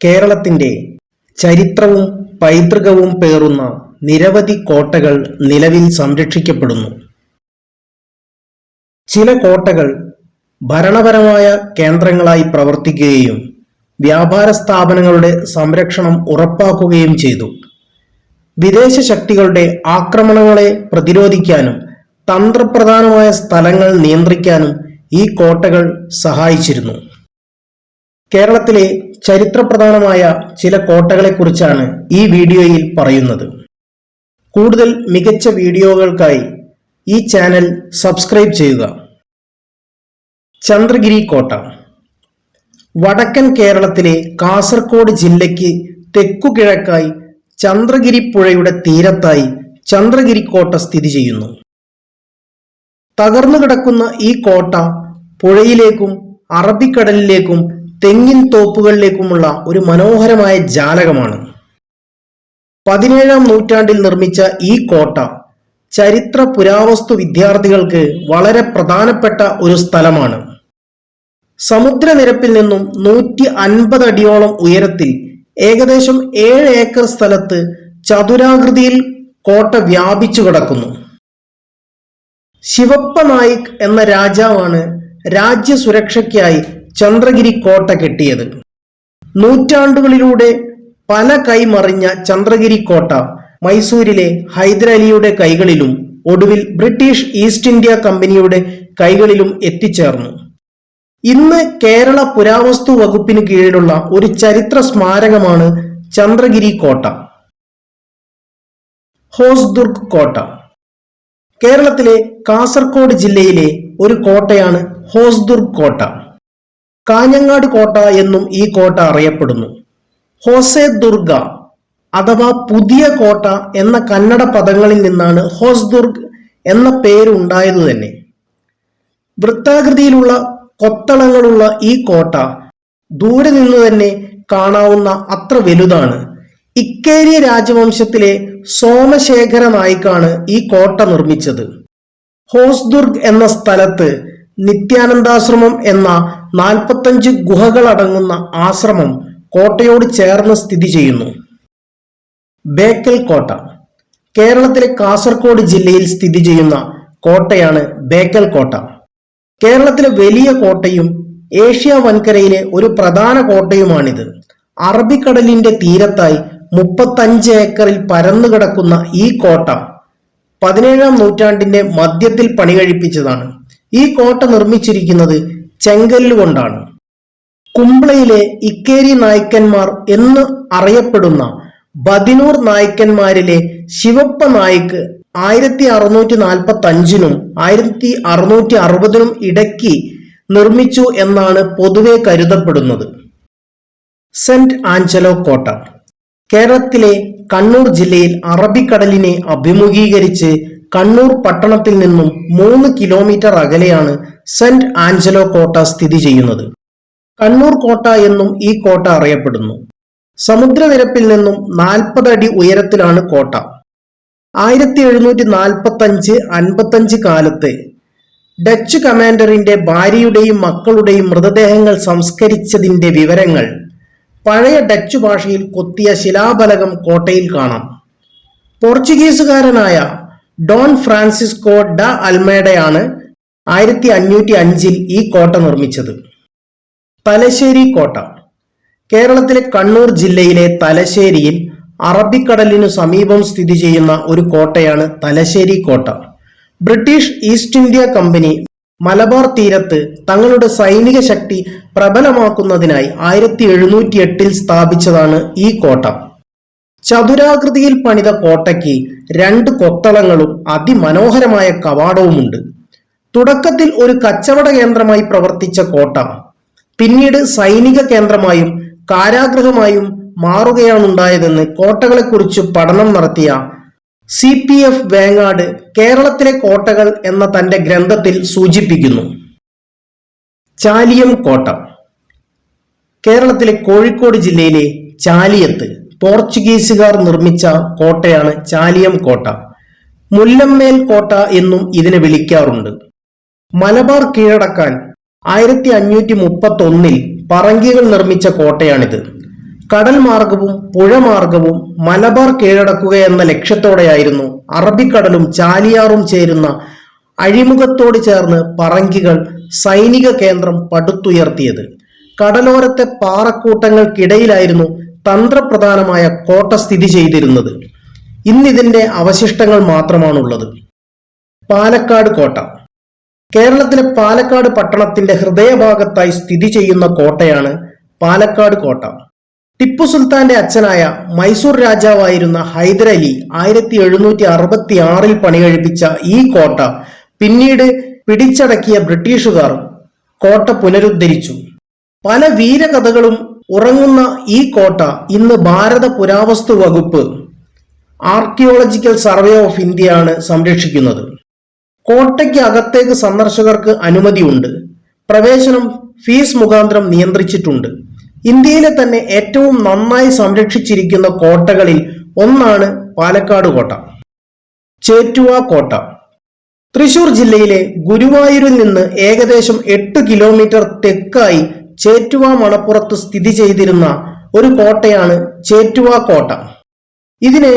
കേരളത്തിന്റെ ചരിത്രവും പൈതൃകവും പേറുന്ന നിരവധി കോട്ടകൾ നിലവിൽ സംരക്ഷിക്കപ്പെടുന്നു. ചില കോട്ടകൾ ഭരണപരമായ കേന്ദ്രങ്ങളായി പ്രവർത്തിക്കുകയും വ്യാപാര സ്ഥാപനങ്ങളുടെ സംരക്ഷണം ഉറപ്പാക്കുകയും ചെയ്തു. വിദേശ ശക്തികളുടെ ആക്രമണങ്ങളെ പ്രതിരോധിക്കാനും തന്ത്രപ്രധാനമായ സ്ഥലങ്ങൾ നിയന്ത്രിക്കാനും ഈ കോട്ടകൾ സഹായിച്ചിരുന്നു. കേരളത്തിലെ ചരിത്രപ്രധാനമായ ചില കോട്ടകളെക്കുറിച്ചാണ് ഈ വീഡിയോയിൽ പറയുന്നത്. കൂടുതൽ മികച്ച വീഡിയോകൾക്കായി ഈ ചാനൽ സബ്സ്ക്രൈബ് ചെയ്യുക. ചന്ദ്രഗിരി കോട്ട വടക്കൻ കേരളത്തിലെ കാസർഗോഡ് ജില്ലയ്ക്ക് തെക്കുകിഴക്കായി ചന്ദ്രഗിരി പുഴയുടെ തീരത്തായി ചന്ദ്രഗിരി കോട്ട സ്ഥിതി ചെയ്യുന്നു. തകർന്നു കിടക്കുന്ന ഈ കോട്ട പുഴയിലേക്കും അറബിക്കടലിലേക്കും തെങ്ങിൻ തോപ്പുകളിലേക്കുമുള്ള ഒരു മനോഹരമായ ജാലകമാണ്. 17-ാം നൂറ്റാണ്ടിൽ നിർമ്മിച്ച ഈ കോട്ട ചരിത്ര പുരാവസ്തു വിദ്യാർത്ഥികൾക്ക് വളരെ പ്രധാനപ്പെട്ട ഒരു സ്ഥലമാണ്. സമുദ്രനിരപ്പിൽ നിന്നും 150 അടിയോളം ഉയരത്തിൽ ഏകദേശം 7 ഏക്കർ സ്ഥലത്ത് ചതുരാകൃതിയിൽ കോട്ട വ്യാപിച്ചു കിടക്കുന്നു. ശിവപ്പ നായിക് എന്ന രാജാവാണ് രാജ്യസുരക്ഷയ്ക്കായി ചന്ദ്രഗിരി കോട്ട കെട്ടിയത്. നൂറ്റാണ്ടുകളിലൂടെ പല കൈമറിഞ്ഞ ചന്ദ്രഗിരി കോട്ട മൈസൂരിലെ ഹൈദരലിയുടെ കൈകളിലും ഒടുവിൽ ബ്രിട്ടീഷ് ഈസ്റ്റ് ഇന്ത്യ കമ്പനിയുടെ കൈകളിലും എത്തിച്ചേർന്നു. ഇന്ന് കേരള പുരാവസ്തു വകുപ്പിന് കീഴിലുള്ള ഒരു ചരിത്ര സ്മാരകമാണ് ചന്ദ്രഗിരി കോട്ട. ഹോസ്ദുർഗ് കോട്ട കേരളത്തിലെ കാസർഗോഡ് ജില്ലയിലെ ഒരു കോട്ടയാണ് ഹോസ്ദുർഗ് കോട്ട. കാഞ്ഞങ്ങാട് കോട്ട എന്നും ഈ കോട്ട അറിയപ്പെടുന്നു. ഹോസെ ദുർഗ അഥവാ പുതിയ കോട്ട എന്ന കന്നഡ പദങ്ങളിൽ നിന്നാണ് ഹോസ്ദുർഗ് എന്ന പേര് ഉണ്ടായതു തന്നെ. വൃത്താകൃതിയിലുള്ള കൊത്തളങ്ങളുള്ള ഈ കോട്ട ദൂരെ നിന്ന് തന്നെ കാണാവുന്ന അത്ര വലുതാണ്. ഇക്കേരി രാജവംശത്തിലെ സോമശേഖര നായിക്കാണ് ഈ കോട്ട നിർമ്മിച്ചത്. ഹോസ്ദുർഗ് എന്ന സ്ഥലത്ത് നിത്യാനന്ദാശ്രമം എന്ന 45 ഗുഹകളടങ്ങുന്ന ആശ്രമം കോട്ടയോട് ചേർന്ന് സ്ഥിതി ചെയ്യുന്നു. ബേക്കൽ കോട്ട കേരളത്തിലെ കാസർഗോഡ് ജില്ലയിൽ സ്ഥിതി ചെയ്യുന്ന കോട്ടയാണ് ബേക്കൽ കോട്ട. കേരളത്തിലെ വലിയ കോട്ടയും ഏഷ്യ വൻകരയിലെ ഒരു പ്രധാന കോട്ടയുമാണിത്. അറബിക്കടലിന്റെ തീരത്തായി 35 ഏക്കറിൽ പരന്നു കിടക്കുന്ന ഈ കോട്ട 17-ാം നൂറ്റാണ്ടിന്റെ മധ്യത്തിൽ പണികഴിപ്പിച്ചതാണ്. ഈ കോട്ട നിർമ്മിച്ചിരിക്കുന്നത് ചെങ്കല്ല് കൊണ്ടാണ്. കുംബ്ലയിലെ ഇക്കേരി നായ്ക്കന്മാർ എന്ന് അറിയപ്പെടുന്ന ബദിനൂർ നായ്ക്കന്മാരിലെ ശിവപ്പ നായിക്ക് 1645-നും 1660-നും ഇടയ്ക്ക് നിർമ്മിച്ചു എന്നാണ് പൊതുവെ കരുതപ്പെടുന്നത്. സെന്റ് ആഞ്ചലോ കോട്ട കേരളത്തിലെ കണ്ണൂർ ജില്ലയിൽ അറബിക്കടലിനെ അഭിമുഖീകരിച്ച് കണ്ണൂർ പട്ടണത്തിൽ നിന്നും 3 കിലോമീറ്റർ അകലെയാണ് സെന്റ് ആഞ്ചലോ കോട്ട സ്ഥിതി ചെയ്യുന്നത്. കണ്ണൂർ കോട്ട എന്നും ഈ കോട്ട അറിയപ്പെടുന്നു. സമുദ്രനിരപ്പിൽ നിന്നും 40 അടി ഉയരത്തിലാണ് കോട്ട. 1745-55 കാലത്ത് ഡച്ച് കമാൻഡറിന്റെ ഭാര്യയുടെയും മക്കളുടെയും മൃതദേഹങ്ങൾ സംസ്കരിച്ചതിന്റെ വിവരങ്ങൾ പഴയ ഡച്ച് ഭാഷയിൽ കൊത്തിയ ശിലാഫലകം കോട്ടയിൽ കാണാം. പോർച്ചുഗീസുകാരനായ ഡോൺ ഫ്രാൻസിസ്കോ ഡ അൽമേഡയാണ് 1505-ൽ ഈ കോട്ട നിർമ്മിച്ചത്. തലശ്ശേരി കോട്ട കേരളത്തിലെ കണ്ണൂർ ജില്ലയിലെ തലശ്ശേരിയിൽ അറബിക്കടലിനു സമീപം സ്ഥിതി ചെയ്യുന്ന ഒരു കോട്ടയാണ് തലശ്ശേരി കോട്ട. British east India company Malabar തീരത്ത് തങ്ങളുടെ സൈനിക ശക്തി പ്രബലമാക്കുന്നതിനായി 1708-ൽ സ്ഥാപിച്ചതാണ് ഈ കോട്ട. ചതുരാകൃതിയിൽ പണിത കോട്ടയ്ക്ക് 2 കൊത്തളങ്ങളും അതിമനോഹരമായ കവാടവുമുണ്ട്. തുടക്കത്തിൽ ഒരു കച്ചവട കേന്ദ്രമായി പ്രവർത്തിച്ച കോട്ട പിന്നീട് സൈനിക കേന്ദ്രമായും കാരാഗൃഹമായും മാറുകയാണുണ്ടായതെന്ന് കോട്ടകളെക്കുറിച്ച് പഠനം നടത്തിയ CPF വേങ്ങാട് കേരളത്തിലെ കോട്ടകൾ എന്ന തന്റെ ഗ്രന്ഥത്തിൽ സൂചിപ്പിക്കുന്നു. ചാലിയം കോട്ട കേരളത്തിലെ കോഴിക്കോട് ജില്ലയിലെ ചാലിയത്ത് പോർച്ചുഗീസുകാർ നിർമ്മിച്ച കോട്ടയാണ് ചാലിയം കോട്ട. മുല്ലമ്മേൽ കോട്ട എന്നും ഇതിനെ വിളിക്കാറുണ്ട്. മലബാർ കീഴടക്കാൻ 1531-ൽ പറങ്കികൾ നിർമ്മിച്ച കോട്ടയാണിത്. കടൽ മാർഗവും പുഴമാർഗവും മലബാർ കീഴടക്കുക എന്ന ലക്ഷ്യത്തോടെയായിരുന്നു അറബിക്കടലും ചാലിയാറും ചേരുന്ന അഴിമുഖത്തോട് ചേർന്ന് പറങ്കികൾ സൈനിക കേന്ദ്രം പടുത്തുയർത്തിയത്. കടലോരത്തെ പാറക്കൂട്ടങ്ങൾക്കിടയിലായിരുന്നു തന്ത്രപ്രധാനമായ കോട്ട സ്ഥിതി ചെയ്തിരുന്നത്. ഇന്നിതിന്റെ അവശിഷ്ടങ്ങൾ മാത്രമാണുള്ളത്. പാലക്കാട് കോട്ട. കേരളത്തിലെ പാലക്കാട് പട്ടണത്തിന്റെ ഹൃദയഭാഗത്തായി സ്ഥിതി ചെയ്യുന്ന കോട്ടയാണ് പാലക്കാട് കോട്ട. ടിപ്പു സുൽത്താന്റെ അച്ഛനായ മൈസൂർ രാജാവായിരുന്ന ഹൈദരലി 1766 പണികഴിപ്പിച്ച ഈ കോട്ട പിന്നീട് പിടിച്ചടക്കിയ ബ്രിട്ടീഷുകാർ കോട്ട പുനരുദ്ധരിച്ചു. പല വീരകഥകളും ഉറങ്ങുന്ന ഈ കോട്ട ഇന്ന് ഭാരത പുരാവസ്തു വകുപ്പ് ആർക്കിയോളജിക്കൽ സർവേ ഓഫ് ഇന്ത്യയാണ് സംരക്ഷിക്കുന്നത്. കോട്ടയ്ക്ക് അകത്തേക്ക് സന്ദർശകർക്ക് അനുമതിയുണ്ട്. പ്രവേശനം ഫീസ് മുഖാന്തരം നിയന്ത്രിച്ചിട്ടുണ്ട്. ഇന്ത്യയിലെ തന്നെ ഏറ്റവും നന്നായി സംരക്ഷിച്ചിരിക്കുന്ന കോട്ടകളിൽ ഒന്നാണ് പാലക്കാട് കോട്ട. ചേറ്റുവ കോട്ട. തൃശൂർ ജില്ലയിലെ ഗുരുവായൂരിൽ നിന്ന് ഏകദേശം 8 കിലോമീറ്റർ തെക്കായി ചേറ്റുവ മണപ്പുറത്ത് സ്ഥിതി ചെയ്തിരുന്ന ഒരു കോട്ടയാണ് ചേറ്റുവ കോട്ട. ഇതിനെ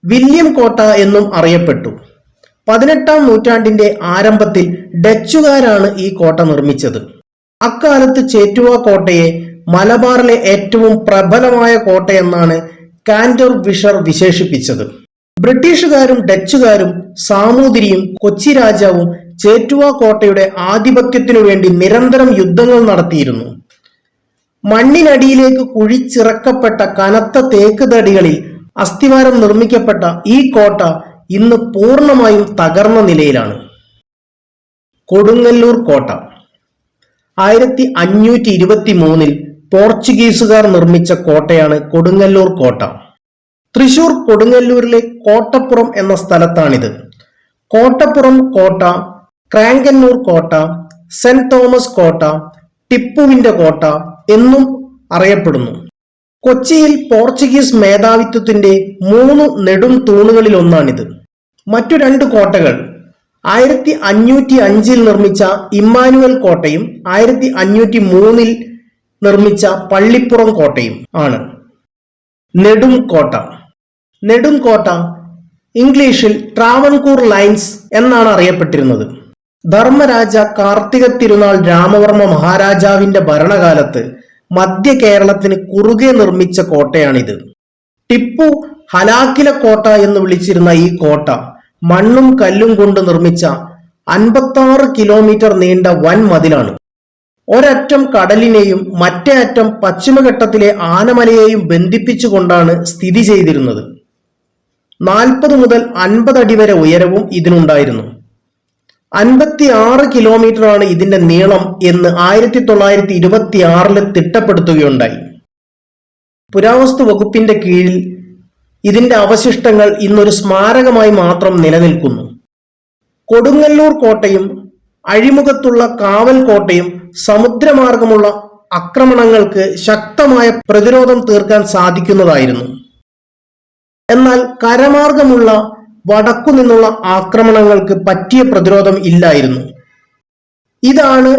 വില്യം കോട്ട എന്നും അറിയപ്പെട്ടു. 18-ാം നൂറ്റാണ്ടിന്റെ ആരംഭത്തിൽ ഡച്ചുകാരാണ് ഈ കോട്ട നിർമ്മിച്ചത്. അക്കാലത്ത് ചേറ്റുവ കോട്ടയെ മലബാറിലെ ഏറ്റവും പ്രബലമായ കോട്ടയെന്നാണ് കാൻഡർ വിഷർ വിശേഷിപ്പിച്ചത്. ബ്രിട്ടീഷുകാരും ഡച്ചുകാരും സാമൂതിരിയും കൊച്ചി രാജാവും ചേറ്റുവ കോട്ടയുടെ ആധിപത്യത്തിനു വേണ്ടി നിരന്തരം യുദ്ധങ്ങൾ നടത്തിയിരുന്നു. മണ്ണിനടിയിലേക്ക് കുഴിച്ചിറക്കപ്പെട്ട കനത്ത തേക്ക് തടികളിൽ അസ്ഥിവാരം നിർമ്മിക്കപ്പെട്ട ഈ കോട്ട ഇന്ന് പൂർണ്ണമായും തകർന്ന നിലയിലാണ്. കൊടുങ്ങല്ലൂർ കോട്ട. 1523 പോർച്ചുഗീസുകാർ നിർമ്മിച്ച കോട്ടയാണ് കൊടുങ്ങല്ലൂർ കോട്ട. തൃശൂർ കൊടുങ്ങല്ലൂരിലെ കോട്ടപ്പുറം എന്ന സ്ഥലത്താണിത്. കോട്ടപ്പുറം കോട്ട, ക്രാങ്കന്നൂർ കോട്ട, സെന്റ് തോമസ് കോട്ട, ടിപ്പുവിന്റെ കോട്ട എന്നും അറിയപ്പെടുന്നു. കൊച്ചിയിൽ പോർച്ചുഗീസ് മേധാവിത്വത്തിന്റെ 3 നെടും തൂണുകളിലൊന്നാണിത്. മറ്റു 2 കോട്ടകൾ 1505 നിർമ്മിച്ച ഇമ്മാനുവൽ കോട്ടയും 1503 നിർമ്മിച്ച പള്ളിപ്പുറം കോട്ടയും ആണ്. നെടും കോട്ട. നെടും കോട്ട ഇംഗ്ലീഷിൽ ട്രാവൻകൂർ ലൈൻസ് എന്നാണ് അറിയപ്പെട്ടിരുന്നത്. ധർമ്മരാജ കാർത്തിക തിരുനാൾ രാമവർമ്മ മഹാരാജാവിന്റെ ഭരണകാലത്ത് മധ്യ കേരളത്തിന് കുറുകെ നിർമ്മിച്ച കോട്ടയാണിത്. ടിപ്പു ഹലാക്കില കോട്ട എന്ന് വിളിച്ചിരുന്ന ഈ കോട്ട മണ്ണും കല്ലും കൊണ്ട് നിർമ്മിച്ച 56 കിലോമീറ്റർ നീണ്ട വൻ മതിലാണ്. ഒരറ്റം കടലിനെയും മറ്റേ അറ്റം പശ്ചിമഘട്ടത്തിലെ ആനമലയെയും ബന്ധിപ്പിച്ചുകൊണ്ടാണ് സ്ഥിതി ചെയ്തിരുന്നത്. 40 മുതൽ 50 അടി വരെ ഉയരവും ഇതിനുണ്ടായിരുന്നു. 56 കിലോമീറ്ററാണ് ഇതിന്റെ നീളം എന്ന് 1926 തിട്ടപ്പെടുത്തുകയുണ്ടായി. പുരാവസ്തു വകുപ്പിന്റെ കീഴിൽ ഇതിന്റെ അവശിഷ്ടങ്ങൾ ഇന്നൊരു സ്മാരകമായി മാത്രം നിലനിൽക്കുന്നു. കൊടുങ്ങല്ലൂർ കോട്ടയും അഴിമുഖത്തുള്ള കാവൽ കോട്ടയും സമുദ്രമാർഗമുള്ള ആക്രമണങ്ങൾക്ക് ശക്തമായ പ്രതിരോധം തീർക്കാൻ സാധിക്കുന്നതായിരുന്നു. എന്നാൽ കരമാർഗമുള്ള വടക്കു നിന്നുള്ള ആക്രമണങ്ങൾക്ക് പറ്റിയ പ്രതിരോധം ഇല്ലായിരുന്നു. ഇതാണ്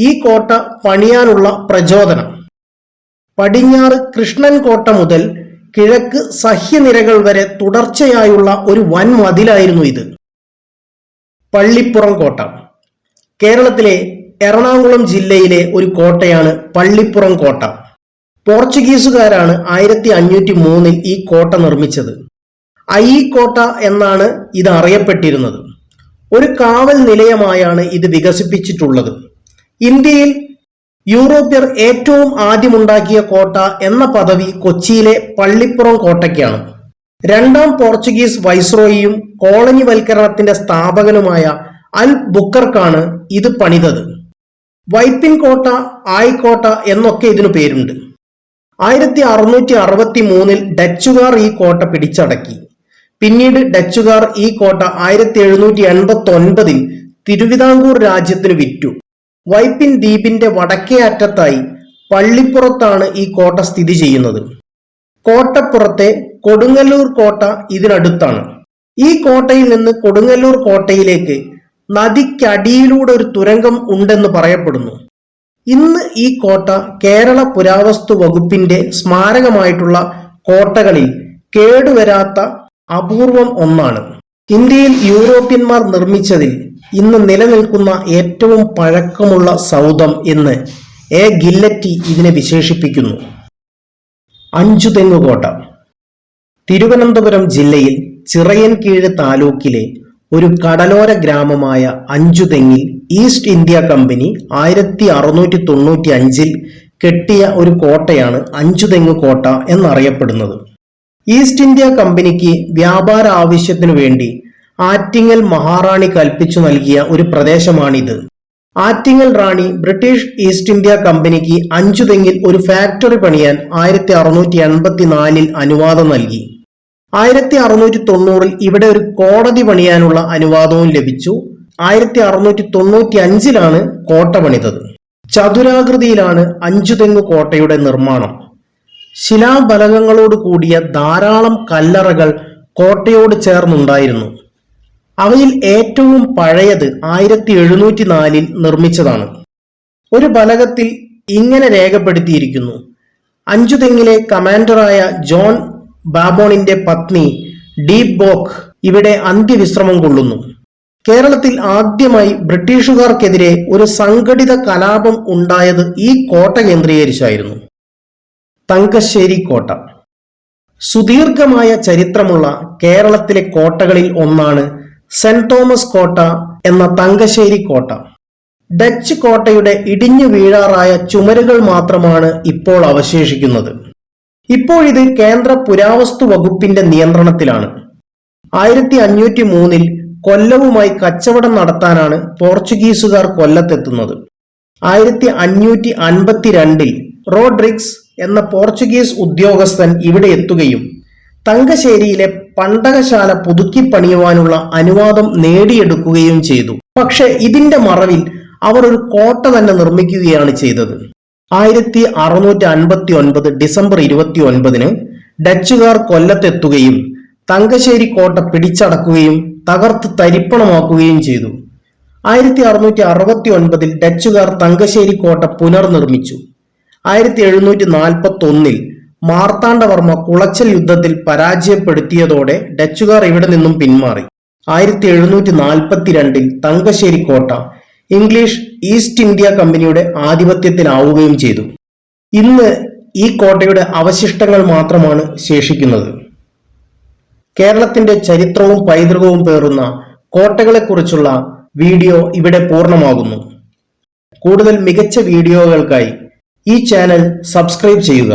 ഈ കോട്ട പണിയാനുള്ള പ്രചോദനം. പടിഞ്ഞാറ് കൃഷ്ണൻ കോട്ട മുതൽ കിഴക്ക് സഹ്യനിരകൾ വരെ തുടർച്ചയായുള്ള ഒരു വൻ മതിലായിരുന്നു ഇത്. പള്ളിപ്പുറം കോട്ട. കേരളത്തിലെ എറണാകുളം ജില്ലയിലെ ഒരു കോട്ടയാണ് പള്ളിപ്പുറം കോട്ട. പോർച്ചുഗീസുകാരാണ് 1503 ഈ കോട്ട നിർമ്മിച്ചത്. അയ്യിക്കോട്ട എന്നാണ് ഇത് അറിയപ്പെട്ടിരുന്നത്. ഒരു കാവൽ നിലയമായാണ് ഇത് വികസിപ്പിച്ചിട്ടുള്ളത്. ഇന്ത്യയിൽ യൂറോപ്യർ ഏറ്റവും ആദ്യമുണ്ടാക്കിയ കോട്ട എന്ന പദവി കൊച്ചിയിലെ പള്ളിപ്പുറം കോട്ടയ്ക്കാണ്. 2ാം പോർച്ചുഗീസ് വൈസ്രോയിയും കോളനിവൽക്കരണത്തിന്റെ സ്ഥാപകനുമായ അൽ ബുക്കർക്കാണ് ഇത് പണിതത്. വൈപ്പിൻ കോട്ട, ആയിക്കോട്ട എന്നൊക്കെ ഇതിനു പേരുണ്ട്. 1663 ഡച്ചുകാർ ഈ കോട്ട പിടിച്ചടക്കി. പിന്നീട് ഡച്ചുകാർ ഈ കോട്ട 1789 തിരുവിതാംകൂർ രാജ്യത്തിന് വിറ്റു. വൈപ്പിൻ ദ്വീപിന്റെ വടക്കേ അറ്റത്തായി പള്ളിപ്പുറത്താണ് ഈ കോട്ട സ്ഥിതി ചെയ്യുന്നത്. കോട്ടപ്പുറത്തെ കൊടുങ്ങല്ലൂർ കോട്ട ഇതിനടുത്താണ്. ഈ കോട്ടയിൽ നിന്ന് കൊടുങ്ങല്ലൂർ കോട്ടയിലേക്ക് നദിക്കടിയിലൂടെ ഒരു തുരങ്കം ഉണ്ടെന്ന് പറയപ്പെടുന്നു. ഇന്ന് ഈ കോട്ട കേരള പുരാവസ്തു വകുപ്പിന്റെ സ്മാരകമായിട്ടുള്ള കോട്ടകളിൽ കേടുവരാത്ത അപൂർവം ഒന്നാണ്. ഇന്ത്യയിൽ യൂറോപ്യന്മാർ നിർമ്മിച്ചതിൽ ഇന്ന് നിലനിൽക്കുന്ന ഏറ്റവും പഴക്കമുള്ള സൗധം എന്ന് എ ഗില്ലറ്റി ഇതിനെ വിശേഷിപ്പിക്കുന്നു. അഞ്ചുതെങ്ങ് കോട്ട തിരുവനന്തപുരം ജില്ലയിൽ ചിറയൻകീഴ് താലൂക്കിലെ ഒരു കടലോര ഗ്രാമമായ അഞ്ചുതെങ്ങിൽ ഈസ്റ്റ് ഇന്ത്യ കമ്പനി 1695 കെട്ടിയ ഒരു കോട്ടയാണ് അഞ്ചുതെങ്ങ് കോട്ട എന്നറിയപ്പെടുന്നത്. ഈസ്റ്റ് ഇന്ത്യ കമ്പനിക്ക് വ്യാപാര ആവശ്യത്തിനു വേണ്ടി ആറ്റിങ്ങൽ മഹാറാണി കൽപ്പിച്ചു നൽകിയ ഒരു പ്രദേശമാണിത്. ആറ്റിങ്ങൽ റാണി ബ്രിട്ടീഷ് ഈസ്റ്റ് ഇന്ത്യ കമ്പനിക്ക് അഞ്ചുതെങ്ങിൽ ഒരു ഫാക്ടറി പണിയാൻ 1684 അനുവാദം നൽകി. 1690 ഇവിടെ ഒരു കോടതി പണിയാനുള്ള അനുവാദവും ലഭിച്ചു. 1695 കോട്ട പണിതത്. ചതുരാകൃതിയിലാണ് അഞ്ചുതെങ്ങ് കോട്ടയുടെ നിർമ്മാണം. ശിലാഫലകങ്ങളോട് കൂടിയ ധാരാളം കല്ലറകൾ കോട്ടയോട് ചേർന്നുണ്ടായിരുന്നു. അവയിൽ ഏറ്റവും പഴയത് 1704 നിർമ്മിച്ചതാണ്. ഒരു ഫലകത്തിൽ ഇങ്ങനെ രേഖപ്പെടുത്തിയിരിക്കുന്നു: അഞ്ചുതെങ്ങിലെ കമാൻഡറായ ജോൺ ബാബോണിന്റെ പത്നി ഡീപ് ബോക്ക് ഇവിടെ അന്ത്യവിശ്രമം കൊള്ളുന്നു. കേരളത്തിൽ ആദ്യമായി ബ്രിട്ടീഷുകാർക്കെതിരെ ഒരു സംഘടിത കലാപം ഉണ്ടായത് ഈ കോട്ട കേന്ദ്രീകരിച്ചായിരുന്നു. തങ്കശ്ശേരി കോട്ട സുദീർഘമായ ചരിത്രമുള്ള കേരളത്തിലെ കോട്ടകളിൽ ഒന്നാണ് സെന്റ് തോമസ് കോട്ട എന്ന തങ്കശ്ശേരി കോട്ട. ഡച്ച് കോട്ടയുടെ ഇടിഞ്ഞു വീഴാറായ ചുമരുകൾ മാത്രമാണ് ഇപ്പോൾ അവശേഷിക്കുന്നത്. ഇപ്പോഴിത് കേന്ദ്ര പുരാവസ്തു വകുപ്പിന്റെ നിയന്ത്രണത്തിലാണ്. 1503 കൊല്ലവുമായി കച്ചവടം നടത്താനാണ് പോർച്ചുഗീസുകാർ കൊല്ലത്തെത്തുന്നത്. 1552 റോഡ്രിഗ്സ് എന്ന പോർച്ചുഗീസ് ഉദ്യോഗസ്ഥൻ ഇവിടെ എത്തുകയും തങ്കശ്ശേരിയിലെ പണ്ടകശാല പുതുക്കി പണിയുവാനുള്ള അനുവാദം നേടിയെടുക്കുകയും ചെയ്തു. പക്ഷെ ഇതിന്റെ മറവിൽ അവർ ഒരു കോട്ട തന്നെ നിർമ്മിക്കുകയാണ് ചെയ്തത്. 1659 ഡിസംബർ 29 ഡച്ചുകാർ കൊല്ലത്തെത്തുകയും തങ്കശ്ശേരി കോട്ട പിടിച്ചടക്കുകയും തകർത്ത് തരിപ്പണമാക്കുകയും ചെയ്തു. 1669 ഡച്ചുകാർ തങ്കശ്ശേരി കോട്ട പുനർനിർമ്മിച്ചു. 1741 മാർത്താണ്ഡവർമ്മ കുളച്ചൽ യുദ്ധത്തിൽ പരാജയപ്പെടുത്തിയതോടെ ഡച്ചുകാർ ഇവിടെ നിന്നും പിന്മാറി. 1742 തങ്കശ്ശേരി കോട്ട ഇംഗ്ലീഷ് ഈസ്റ്റ് ഇന്ത്യ കമ്പനിയുടെ ആധിപത്യത്തിലാവുകയും ചെയ്തു. ഇന്ന് ഈ കോട്ടയുടെ അവശിഷ്ടങ്ങൾ മാത്രമാണ് ശേഷിക്കുന്നത്. കേരളത്തിന്റെ ചരിത്രവും പൈതൃകവും പേറുന്ന കോട്ടകളെക്കുറിച്ചുള്ള വീഡിയോ ഇവിടെ പൂർണ്ണമാകുന്നു. കൂടുതൽ മികച്ച വീഡിയോകൾക്കായി ഈ ചാനൽ സബ്സ്ക്രൈബ് ചെയ്യുക.